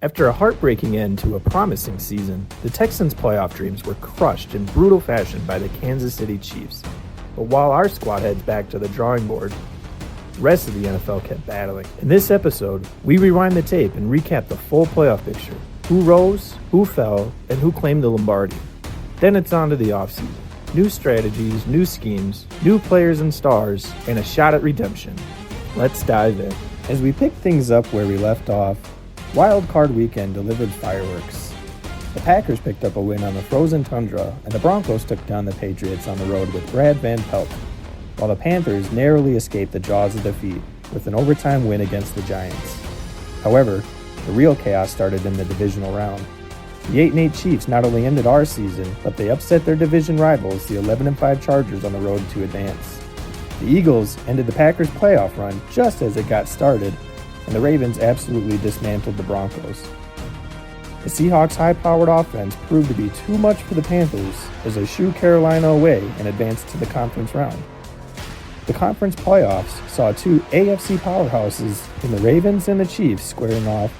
After a heartbreaking end to a promising season, the Texans' playoff dreams were crushed in brutal fashion by the Kansas City Chiefs. But while our squad heads back to the drawing board, the rest of the NFL kept battling. In this episode, we rewind the tape and recap the full playoff picture. Who rose, who fell, and who claimed the Lombardi. Then it's on to the offseason. New strategies, new schemes, new players and stars, and a shot at redemption. Let's dive in. As we pick things up where we left off, Wild Card Weekend delivered fireworks. The Packers picked up a win on the frozen tundra, and the Broncos took down the Patriots on the road with Brad Van Pelt, while the Panthers narrowly escaped the jaws of defeat with an overtime win against the Giants. However, the real chaos started in the divisional round. The 8-8 Chiefs not only ended our season, but they upset their division rivals, the 11-5 Chargers, on the road to advance. The Eagles ended the Packers' playoff run just as it got started, and the Ravens absolutely dismantled the Broncos. The Seahawks' high-powered offense proved to be too much for the Panthers as they shooed Carolina away and advanced to the conference round. The conference playoffs saw two AFC powerhouses in the Ravens and the Chiefs squaring off,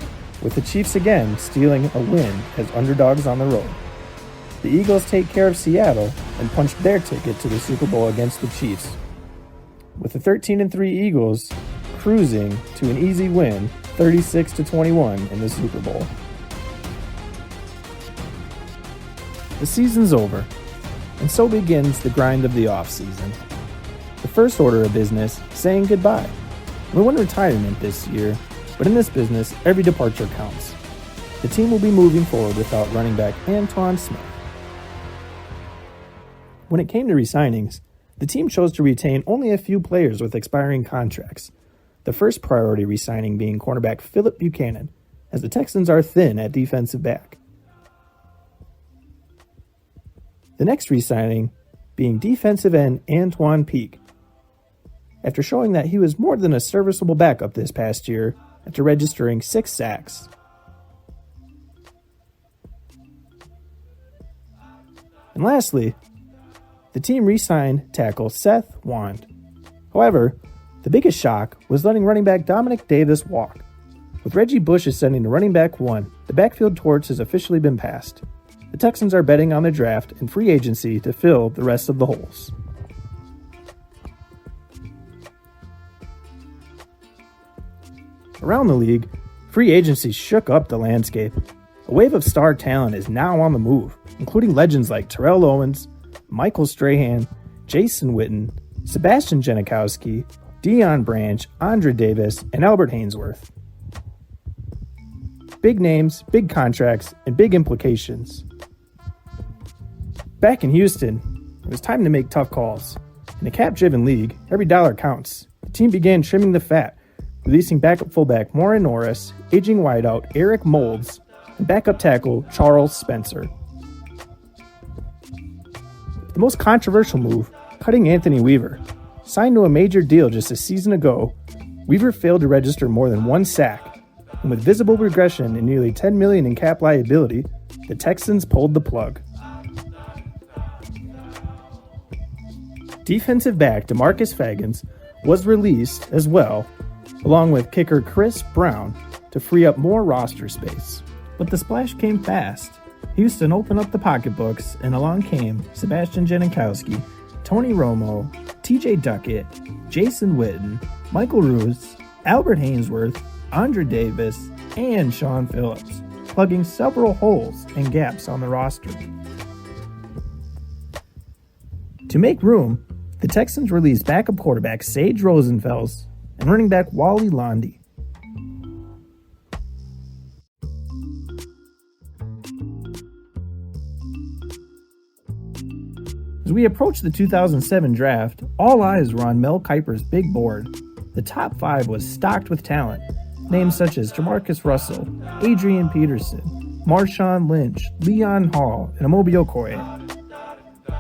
with the Chiefs again stealing a win as underdogs on the road. The Eagles take care of Seattle and punched their ticket to the Super Bowl against the Chiefs, with the 13-3 Eagles cruising to an easy win, 36-21 in the Super Bowl. The season's over, and so begins the grind of the offseason. The first order of business, saying goodbye. We want retirement this year, but in this business, every departure counts. The team will be moving forward without running back Antoine Smith. When it came to re-signings, the team chose to retain only a few players with expiring contracts. The first priority re-signing being cornerback Phillip Buchanan, as the Texans are thin at defensive back. The next re-signing being defensive end Antoine Peak, after showing that he was more than a serviceable backup this past year after registering 6 sacks. And lastly, the team re-signed tackle Seth Wand. However, the biggest shock was letting running back Dominic Davis walk. With Reggie Bush ascending to running back 1, the backfield torch has officially been passed. The Texans are betting on the draft and free agency to fill the rest of the holes. Around the league, free agency shook up the landscape. A wave of star talent is now on the move, including legends like Terrell Owens, Michael Strahan, Jason Witten, Sebastian Janikowski, Deion Branch, Andre Davis, and Albert Hainsworth. Big names, big contracts, and big implications. Back in Houston, it was time to make tough calls. In a cap-driven league, every dollar counts. The team began trimming the fat, releasing backup fullback Warren Norris, aging wideout Eric Moulds, and backup tackle Charles Spencer. The most controversial move, cutting Anthony Weaver. Signed to a major deal just a season ago, Weaver failed to register more than 1 sack, and with visible regression and nearly $10 million in cap liability, the Texans pulled the plug. Defensive back DeMarcus Fagans was released as well, along with kicker Chris Brown, to free up more roster space. But the splash came fast. Houston opened up the pocketbooks, and along came Sebastian Janikowski, Tony Romo, TJ Duckett, Jason Witten, Michael Roos, Albert Hainsworth, Andre Davis, and Sean Phillips, plugging several holes and gaps on the roster. To make room, the Texans released backup quarterback Sage Rosenfels and running back Wally Londy. As we approached the 2007 draft, all eyes were on Mel Kiper's big board. The top 5 was stocked with talent, names such as Jamarcus Russell, Adrian Peterson, Marshawn Lynch, Leon Hall, and Amobi Okoye.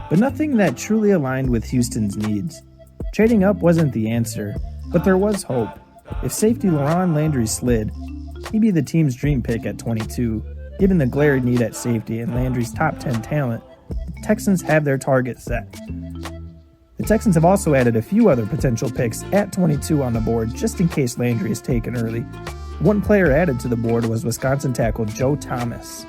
But nothing that truly aligned with Houston's needs. Trading up wasn't the answer, but there was hope. If safety LaRon Landry slid, he'd be the team's dream pick at 22. Given the glaring need at safety and Landry's top 10 talent, the Texans have their target set. The Texans have also added a few other potential picks at 22 on the board just in case Landry is taken early. One player added to the board was Wisconsin tackle Joe Thomas.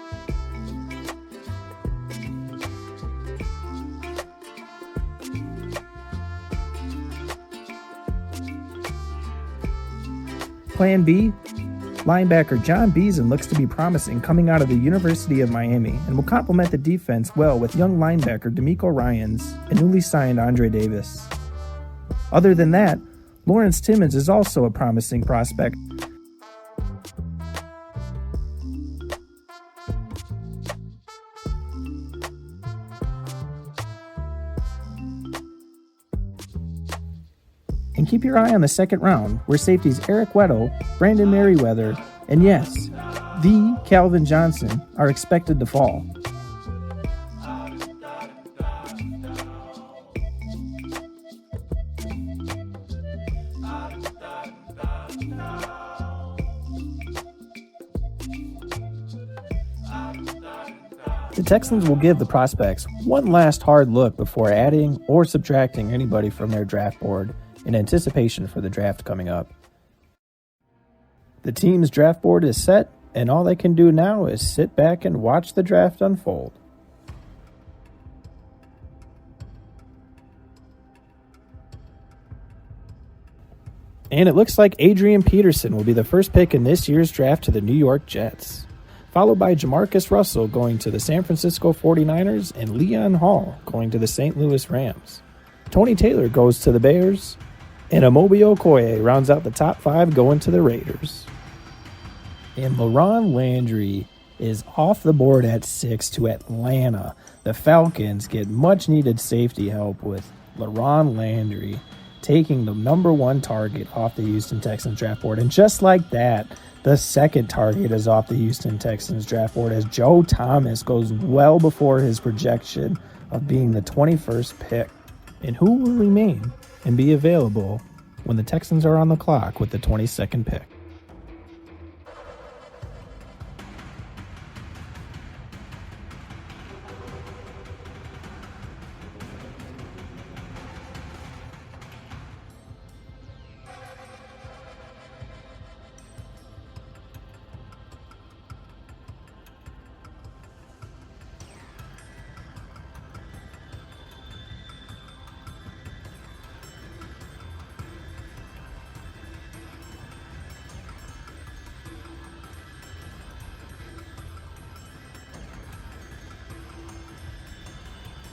Plan B, linebacker John Beason looks to be promising coming out of the University of Miami and will complement the defense well with young linebacker D'Amico Ryans and newly signed Andre Davis. Other than that, Lawrence Timmons is also a promising prospect. And keep your eye on the second round, where safeties Eric Weddle, Brandon Merriweather, and yes, the Calvin Johnson are expected to fall. The Texans will give the prospects one last hard look before adding or subtracting anybody from their draft board in anticipation for the draft coming up. The team's draft board is set, and all they can do now is sit back and watch the draft unfold. And it looks like Adrian Peterson will be the first pick in this year's draft to the New York Jets, followed by Jamarcus Russell going to the San Francisco 49ers and Leon Hall going to the St. Louis Rams. Tony Taylor goes to the Bears, and Amobi Okoye rounds out the top 5 going to the Raiders. And LaRon Landry is off the board at 6 to Atlanta. The Falcons get much-needed safety help with LaRon Landry taking the number 1 target off the Houston Texans draft board. And just like that, the second target is off the Houston Texans draft board as Joe Thomas goes well before his projection of being the 21st pick. And who will remain and be available when the Texans are on the clock with the 22nd pick?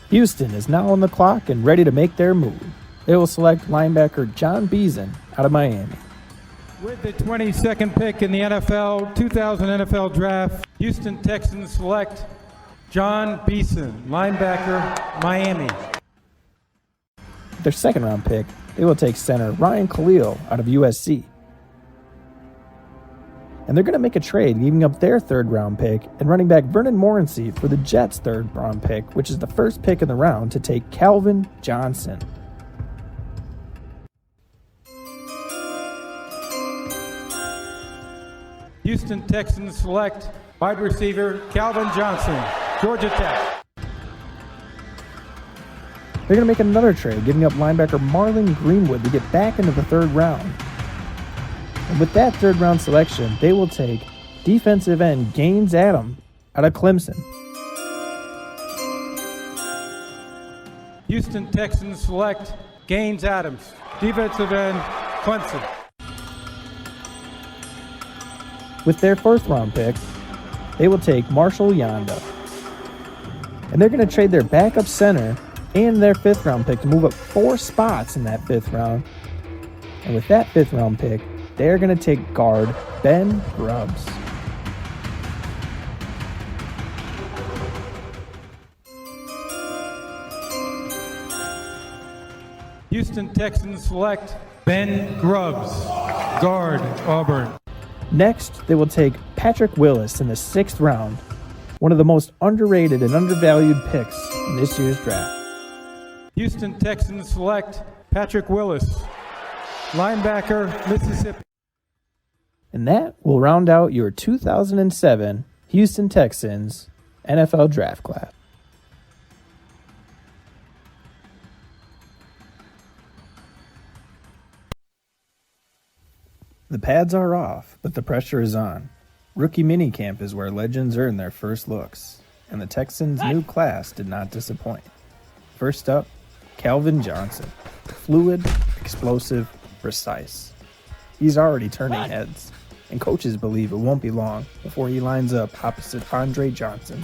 Houston is now on the clock and ready to make their move. They will select linebacker John Beason out of Miami. With the 22nd pick in the 2000 NFL Draft, Houston Texans select John Beason, linebacker, Miami. With their second round pick, they will take center Ryan Khalil out of USC. And they're going to make a trade, giving up their third round pick and running back Vernon Morency for the Jets' third round pick, which is the first pick in the round, to take Calvin Johnson. Houston Texans select wide receiver Calvin Johnson, Georgia Tech. They're going to make another trade, giving up linebacker Marlon Greenwood to get back into the third round. And with that third round selection, they will take defensive end Gaines Adam out of Clemson. Houston Texans select Gaines Adams, defensive end, Clemson. With their fourth round pick, they will take Marshall Yanda. And they're going to trade their backup center and their fifth round pick to move up 4 spots in that fifth round. And with that fifth round pick, they're going to take guard Ben Grubbs. Houston Texans select Ben Grubbs, guard, Auburn. Next, they will take Patrick Willis in the 6th round, one of the most underrated and undervalued picks in this year's draft. Houston Texans select Patrick Willis, linebacker, Mississippi. And that will round out your 2007 Houston Texans NFL Draft Class. The pads are off, but the pressure is on. Rookie minicamp is where legends earn their first looks, and the Texans' new class did not disappoint. First up, Calvin Johnson. Fluid, explosive, precise. He's already turning heads, and coaches believe it won't be long before he lines up opposite Andre Johnson.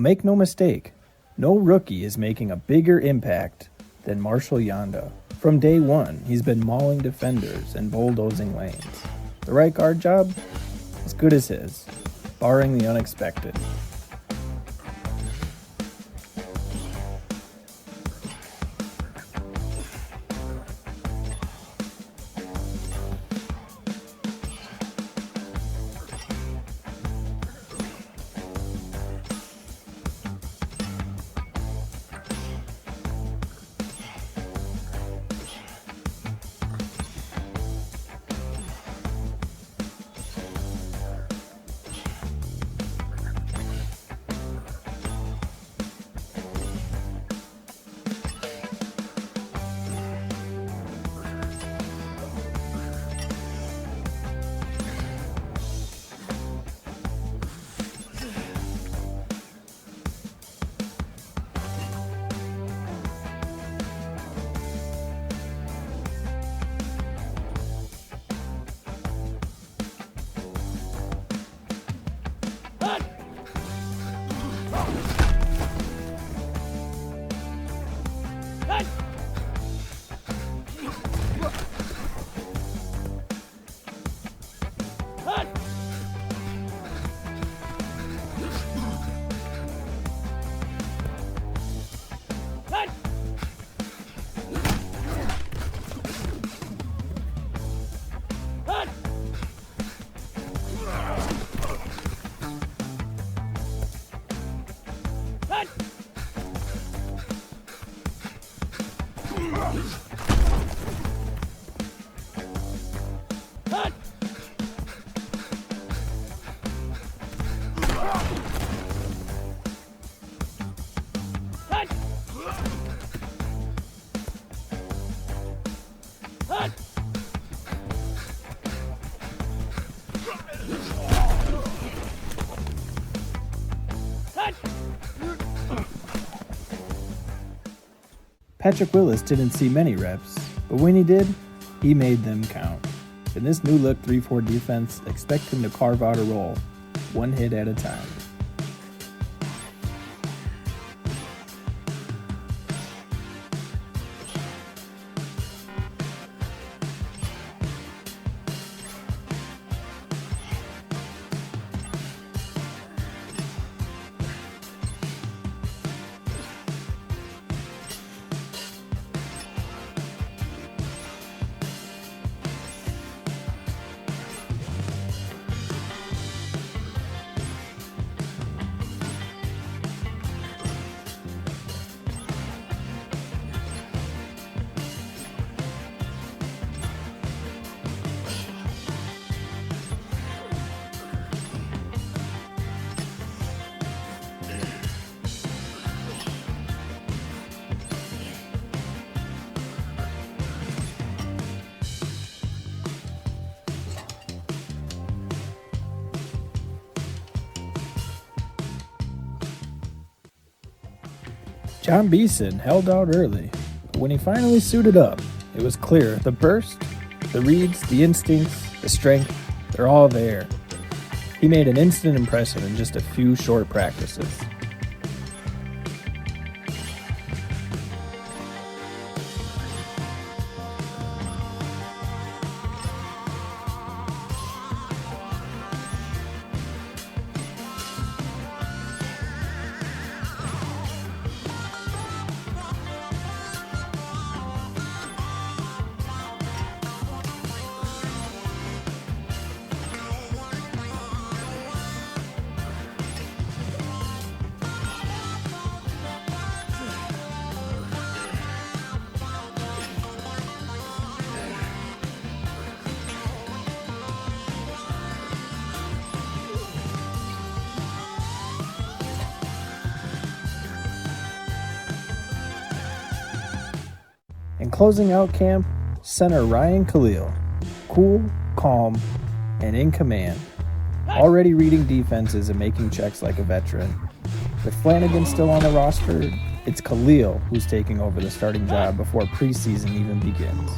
Make no mistake, no rookie is making a bigger impact than Marshall Yanda. From day one, he's been mauling defenders and bulldozing lanes. The right guard job? As good as his, barring the unexpected. Patrick Willis didn't see many reps, but when he did, he made them count. In this new-look 3-4 defense, expect him to carve out a role, one hit at a time. John Beeson held out early, but when he finally suited up, it was clear the burst, the reads, the instincts, the strength, they're all there. He made an instant impression in just a few short practices. And closing out camp, center Ryan Khalil, cool, calm, and in command, already reading defenses and making checks like a veteran. With Flanagan still on the roster, it's Khalil who's taking over the starting job before preseason even begins.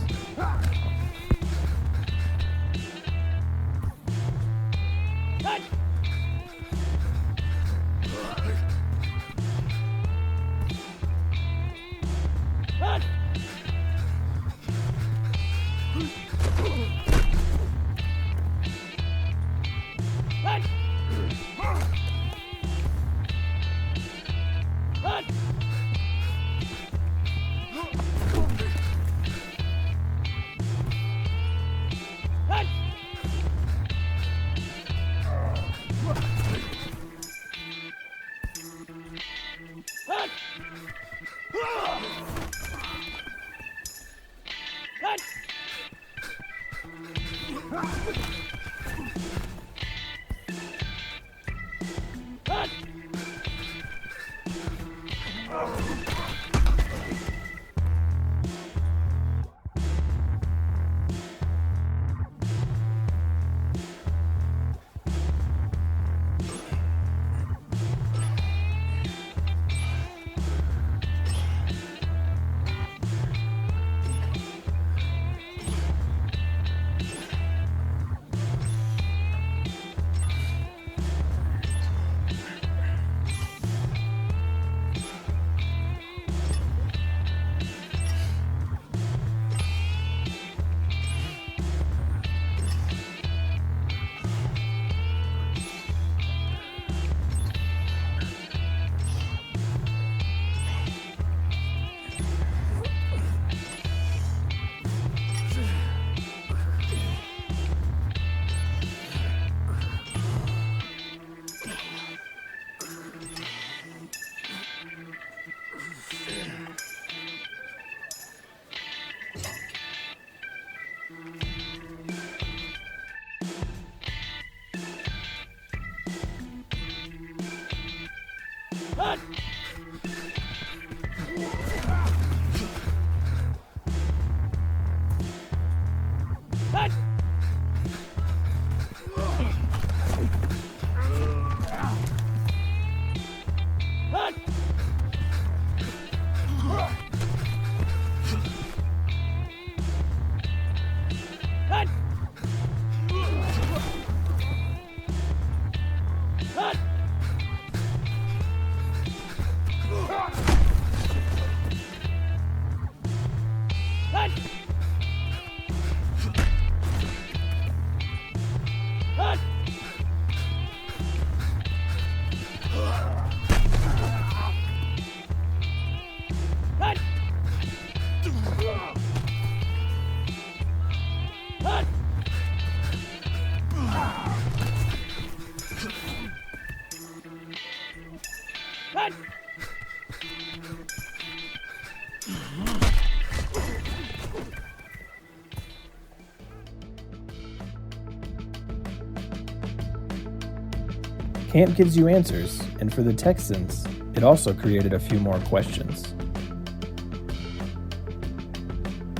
Camp gives you answers, and for the Texans, it also created a few more questions.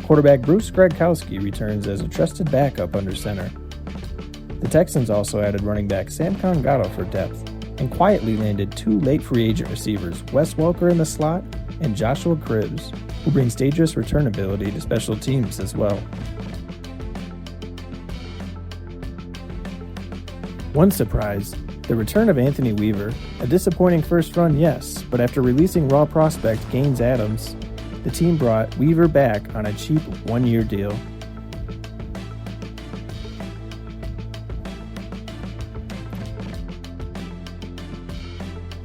Quarterback Bruce Gradkowski returns as a trusted backup under center. The Texans also added running back Sam Congato for depth, and quietly landed 2 late free agent receivers, Wes Welker in the slot and Joshua Cribbs, who brings dangerous return ability to special teams as well. One surprise, the return of Anthony Weaver. A disappointing first run, yes, but after releasing raw prospect Gaines Adams, the team brought Weaver back on a cheap 1-year deal.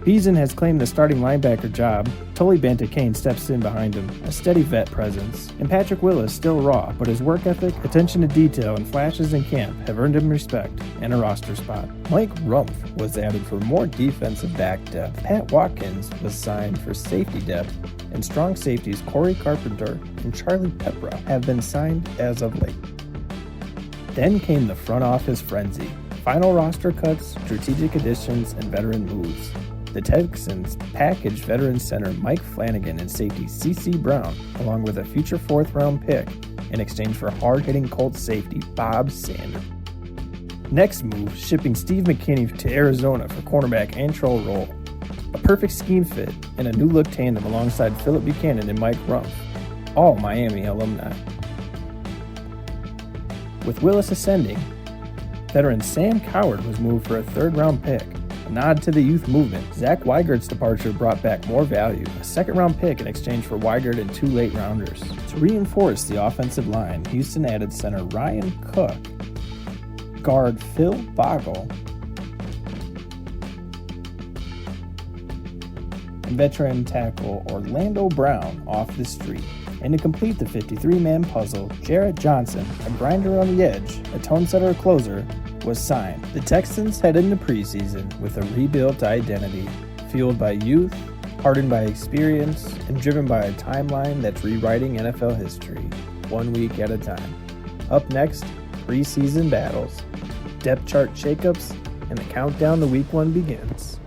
Beason has claimed the starting linebacker job. Tully Bantakane steps in behind him, a steady vet presence. And Patrick Willis still raw, but his work ethic, attention to detail, and flashes in camp have earned him respect and a roster spot. Mike Rumpf was added for more defensive back depth. Pat Watkins was signed for safety depth, and strong safeties Corey Carpenter and Charlie Pepra have been signed as of late. Then came the front office frenzy. Final roster cuts, strategic additions, and veteran moves. The Texans packaged veteran center Mike Flanagan and safety C.C. Brown, along with a future 4th-round pick, in exchange for hard-hitting Colts safety Bob Sander. Next move, shipping Steve McKinney to Arizona for cornerback Antrel Roll. A perfect scheme fit and a new-look tandem alongside Phillip Buchanan and Mike Rumpf, all Miami alumni. With Willis ascending, veteran Sam Coward was moved for a 3rd-round pick. A nod to the youth movement, Zach Weigert's departure brought back more value, a 2nd-round pick in exchange for Weigert and 2 late-rounders. To reinforce the offensive line, Houston added center Ryan Cook, guard Phil Bogle, and veteran tackle Orlando Brown off the street. And to complete the 53-man puzzle, Jarrett Johnson, a grinder on the edge, a tone-setter closer, was signed. The Texans head into preseason with a rebuilt identity, fueled by youth, hardened by experience, and driven by a timeline that's rewriting NFL history, 1 week at a time. Up next, preseason battles, depth chart shakeups, and the countdown to week 1 begins.